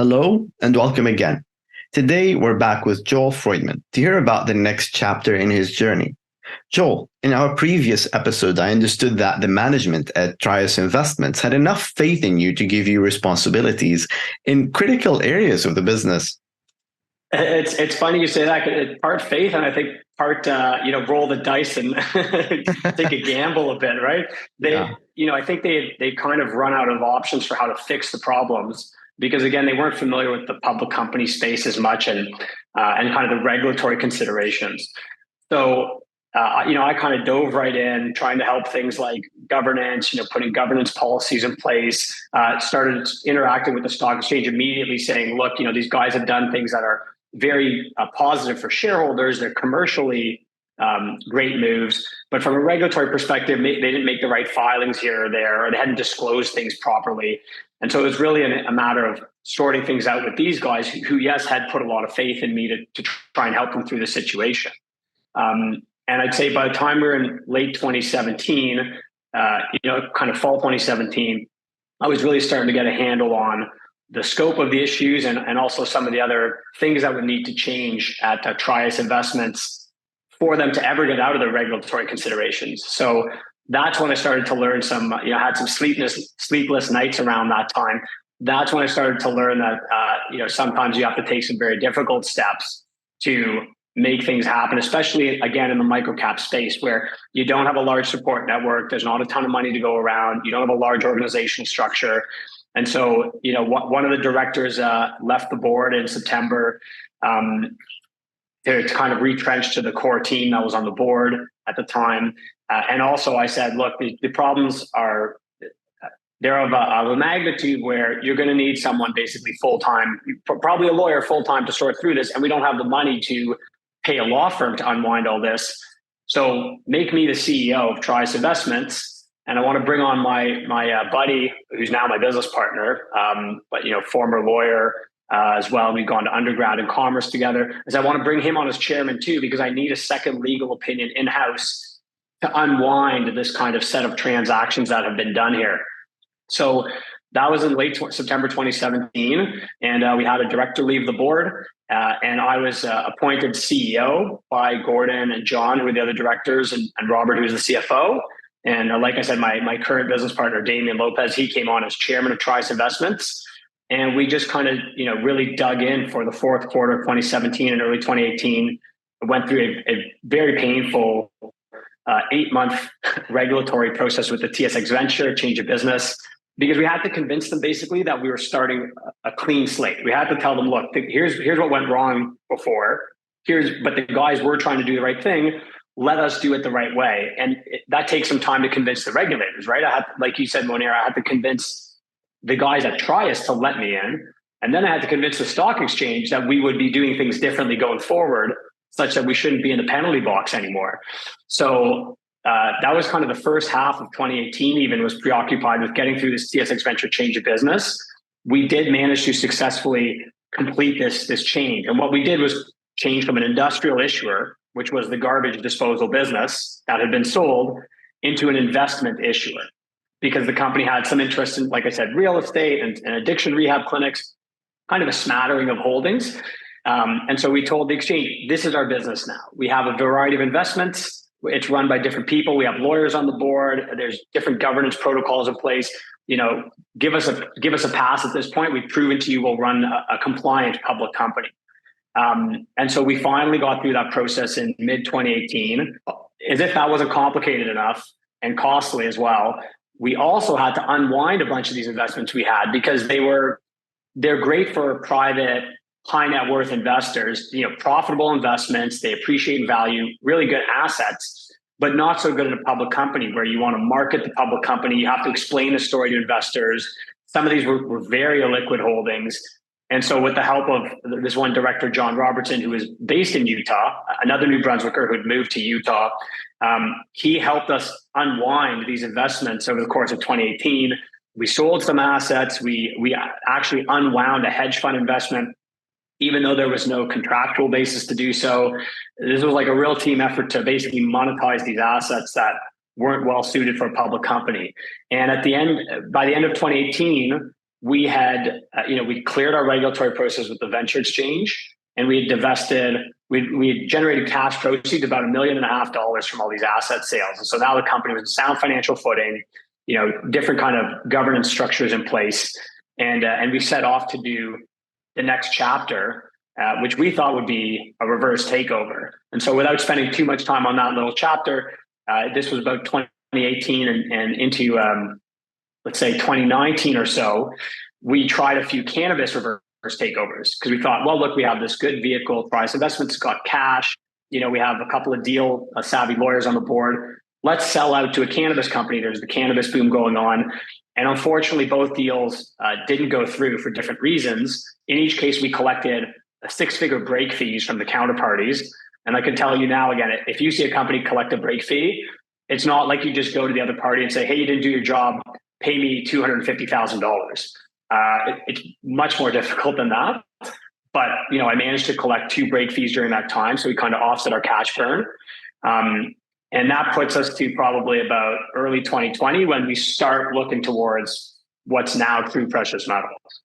Hello and welcome again. Today we're back with Joel Freudman to hear about the next chapter in his journey. Joel, in our previous episode, I understood that the management at TRUIF Investments had enough faith in you to give you responsibilities in critical areas of the business. It's funny you say that. It's part faith, and I think part roll the dice and take a gamble a bit, right? Yeah. I think they kind of run out of options for how to fix the problems because again they weren't familiar with the public company space as much and kind of the regulatory considerations. So I kind of dove right in, trying to help things like governance, putting governance policies in place. Started interacting with the stock exchange immediately, saying, "Look, these guys have done things that are very positive for shareholders. They're commercially great moves, but from a regulatory perspective, they didn't make the right filings here or there, or they hadn't disclosed things properly." And so it was really a matter of sorting things out with these guys who, yes, had put a lot of faith in me to try and help them through the situation. And I'd say by the time we were in late 2017, kind of fall 2017, I was really starting to get a handle on the scope of the issues and also some of the other things that would need to change at TRUIF Investments for them to ever get out of the regulatory considerations. So that's when I started to learn had some sleepless nights around that time. That's when I started to learn that, sometimes you have to take some very difficult steps to make things happen, especially again in the microcap space where you don't have a large support network. There's not a ton of money to go around. You don't have a large organizational structure. And so, one of the directors left the board in September to kind of retrench to the core team that was on the board at the time. And also I said, look, the problems are, they're of a magnitude where you're going to need someone basically full-time, probably a lawyer full-time to sort through this. And we don't have the money to pay a law firm to unwind all this. So make me the CEO of TRUIF Investments. And I want to bring on my buddy, who's now my business partner, but former lawyer as well. We've gone to undergrad in commerce together. As I want to bring him on as chairman too, because I need a second legal opinion in-house to unwind this kind of set of transactions that have been done here. So that was in late September 2017, and we had a director leave the board, and I was appointed CEO by Gordon and John, who were the other directors, and Robert, who was the CFO. And like I said, my current business partner, Damian Lopez, he came on as chairman of TRUIF Investments. And we just kind of, really dug in for the fourth quarter of 2017 and early 2018. I went through a very painful 8-month regulatory process with the TSX venture, change of business, because we had to convince them basically that we were starting a clean slate. We had to tell them, look, here's what went wrong before. But the guys were trying to do the right thing. Let us do it the right way. And that takes some time to convince the regulators, right? Like you said, Monir, I had to convince the guys at TRUIF to let me in. And then I had to convince the stock exchange that we would be doing things differently going forward, such that we shouldn't be in the penalty box anymore. So that was kind of the first half of 2018 even was preoccupied with getting through this TSX venture change of business. We did manage to successfully complete this change. And what we did was change from an industrial issuer, which was the garbage disposal business that had been sold, into an investment issuer, because the company had some interest in, like I said, real estate and addiction rehab clinics, kind of a smattering of holdings. And so we told the exchange, this is our business now. We have a variety of investments. It's run by different people. We have lawyers on the board. There's different governance protocols in place. Give us a pass at this point. We've proven to you we'll run a compliant public company. And so we finally got through that process in mid 2018. As if that wasn't complicated enough and costly as well, we also had to unwind a bunch of these investments we had because they're great for private high net worth investors, profitable investments. They appreciate in value, really good assets, but not so good in a public company where you want to market the public company. You have to explain the story to investors. Some of these were very illiquid holdings. And so with the help of this one director, John Robertson, who is based in Utah, another New Brunswicker who had moved to Utah, he helped us unwind these investments over the course of 2018. We sold some assets. We actually unwound a hedge fund investment, even though there was no contractual basis to do so. This was like a real team effort to basically monetize these assets that weren't well suited for a public company. And by the end of 2018, we had, we cleared our regulatory process with the venture exchange, and we had divested, we had generated cash proceeds about $1.5 million from all these asset sales. And so now the company was in sound financial footing, different kind of governance structures in place. And we set off to do the next chapter, which we thought would be a reverse takeover. And so without spending too much time on that little chapter, this was about 2018 and into, let's say 2019 or so, we tried a few cannabis reverse takeovers because we thought, well, look, we have this good vehicle, Price Investments got cash. We have a couple of deal savvy lawyers on the board. Let's sell out to a cannabis company. There's the cannabis boom going on. And unfortunately, both deals didn't go through for different reasons. In each case, we collected a 6-figure break fees from the counterparties. And I can tell you now, again, if you see a company collect a break fee, it's not like you just go to the other party and say, hey, you didn't do your job, pay me $250,000. It's much more difficult than that. But, I managed to collect 2 break fees during that time. So we kind of offset our cash burn. And that puts us to probably about early 2020 when we start looking towards what's now TRU Precious Metals.